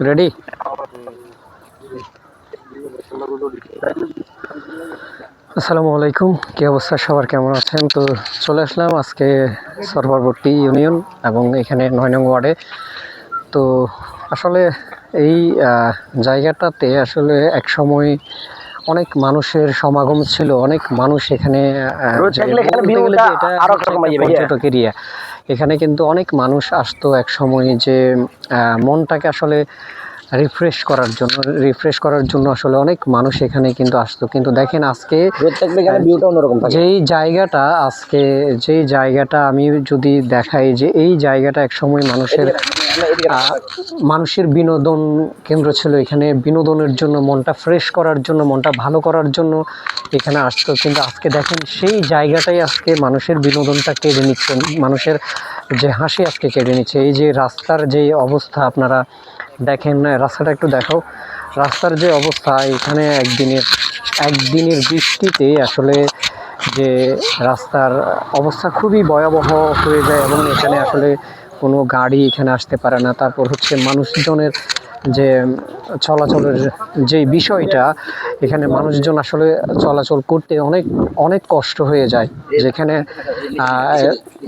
Ready? আসসালামু আলাইকুম, কি অবস্থা সবার, কেমন আছেন? তো চলে আসলাম আজকে সরবরবর্তী ইউনিয়ন এবং এখানে 9 নং ওয়ার্ডে। তো আসলে এই জায়গাটাতে আসলে এক সময় অনেক মানুষের সমাগম ছিল, অনেক মানুষ এখানে পর্যটক এরিয়া। এখানে কিন্তু অনেক মানুষ আসতো এক সময়, যে মনটাকে আসলে রিফ্রেশ করার জন্য আসলে অনেক মানুষ এখানে কিন্তু আসতো। কিন্তু দেখেন আজকে যেই জায়গাটা আমি যদি দেখাই, যে এই জায়গাটা এক সময় মানুষের বিনোদন কেন্দ্র ছিল। এখানে বিনোদনের জন্য, মনটা ফ্রেশ করার জন্য, মনটা ভালো করার জন্য এখানে আসতো। কিন্তু আজকে দেখেন সেই জায়গাটাই আজকে মানুষের বিনোদনটা কেড়ে নিচ্ছে, মানুষের যে হাসি আজকে কেড়ে নিচ্ছে। এই যে রাস্তার যে অবস্থা, আপনারা দেখেন, রাস্তাটা একটু দেখাও, রাস্তার যে অবস্থা এখানে একদিনের বৃষ্টিতে আসলে যে রাস্তার অবস্থা খুবই ভয়াবহ হয়ে যায়, এবং এখানে আসলে কোনো গাড়ি এখানে আসতে পারে না। তারপর হচ্ছে মানুষজনের যে চলাচলের যে বিষয়টা, এখানে মানুষজন আসলে চলাচল করতে অনেক কষ্ট হয়ে যায়।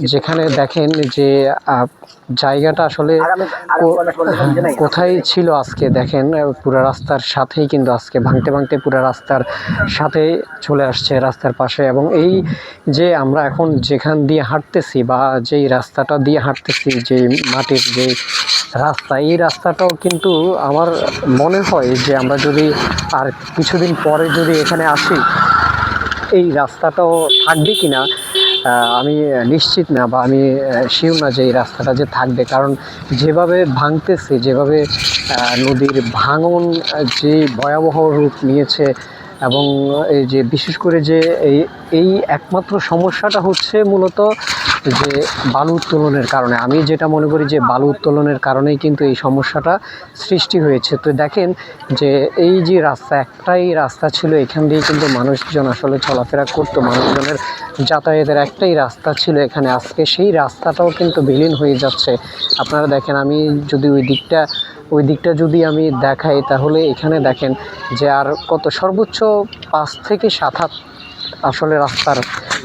যেখানে দেখেন যে জায়গাটা আসলে কোথায় ছিল, আজকে দেখেন পুরো রাস্তার সাথেই কিন্তু আজকে ভাঙতে পুরো রাস্তার সাথে চলে আসছে, রাস্তার পাশে। এবং এই যে আমরা এখন যেখান দিয়ে হাঁটতেছি, বা যেই রাস্তাটা দিয়ে হাঁটতেছি, যে মাটির যে রাস্তা, এই রাস্তাটাও কিন্তু আমার মনে হয় যে আমরা যদি আর কিছুদিন পরে যদি এখানে আসি, এই রাস্তাটাও থাকবে কিনা আমি নিশ্চিত না, বা আমি শিওর না যে এই রাস্তাটা যে থাকবে। কারণ যেভাবে ভাঙতেছে, যেভাবে নদীর ভাঙন যে ভয়াবহ রূপ নিয়েছে, এবং এই যে বিশেষ করে যে এই একমাত্র সমস্যাটা হচ্ছে মূলত যে বালু উত্তোলনের কারণে। আমি যেটা মনে করি যে বালু উত্তোলনের কারণেই কিন্তু এই সমস্যাটা সৃষ্টি হয়েছে। তো দেখেন যে এই যে একটাই রাস্তা ছিল, এখান দিয়ে কিন্তু মানুষজন আসলে চলাফেরা করতো, মানুষজনের যাতায়াতের একটাই রাস্তা ছিল এখানে। আজকে সেই রাস্তাটাও কিন্তু বিলীন হয়ে যাচ্ছে। আপনারা দেখেন, আমি যদি ওই দিকটা যদি আমি দেখাই, তাহলে এখানে দেখেন যে আর কত, সর্বোচ্চ 5 থেকে 7 হাত আসলে রাস্তার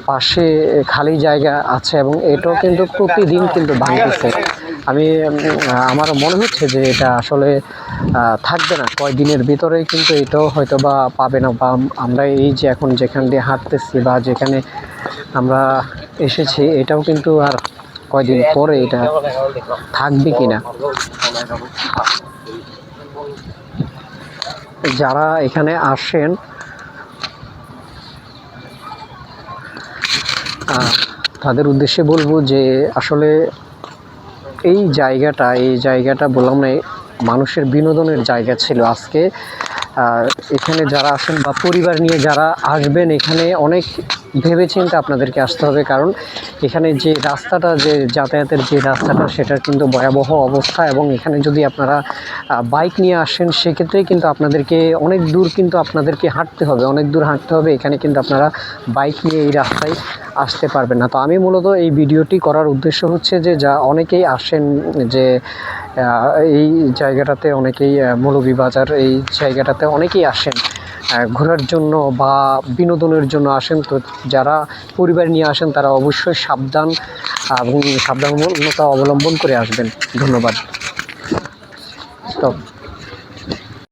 পাশে খালি জায়গা আছে, এবং এটাও কিন্তু প্রতিদিন কিন্তু ভাঙতেছে। আমার মনে হচ্ছে যে এটা আসলে থাকবে না, কয়েকদিনের ভিতরেই কিন্তু এটাও হয়তো বা পাবে না। বা আমরা এই যে এখন যেখান দিয়ে হাঁটতেছি, বা যেখানে আমরা এসেছি, এটাও কিন্তু আর কয়েকদিন পরে এটা থাকবে কিনা। যারা এখানে আসেন তাদের উদ্দেশ্যে বলবো যে আসলে এই জায়গাটা বললাম না, মানুষের বিনোদনের জায়গা ছিল। আজকে এখানে যারা আসেন বা পরিবার নিয়ে যারা আসবেন, এখানে অনেক ভেবেচিন্তে আপনাদেরকে আসতে হবে। কারণ এখানে যে রাস্তাটা, যে যাতায়াতের যে রাস্তাটা, সেটার কিন্তু ভয়াবহ অবস্থা। এবং এখানে যদি আপনারা বাইক নিয়ে আসেন, সেক্ষেত্রেই কিন্তু আপনাদেরকে অনেক দূর হাঁটতে হবে। এখানে কিন্তু আপনারা বাইক নিয়ে এই রাস্তায় আসতে পারবেন না। তো আমি মূলত এই ভিডিওটি করার উদ্দেশ্য হচ্ছে যে অনেকেই আসেন, যে এই জায়গাটাতে অনেকেই, মৌলভীবাজার এই জায়গাটাতে অনেকেই আসেন ঘোরার জন্য বা বিনোদনের জন্য আসেন। তো যারা পরিবার নিয়ে আসেন, তারা অবশ্যই সাবধান এবং সাবধানতা অবলম্বন করে আসবেন। ধন্যবাদ। স্টপ।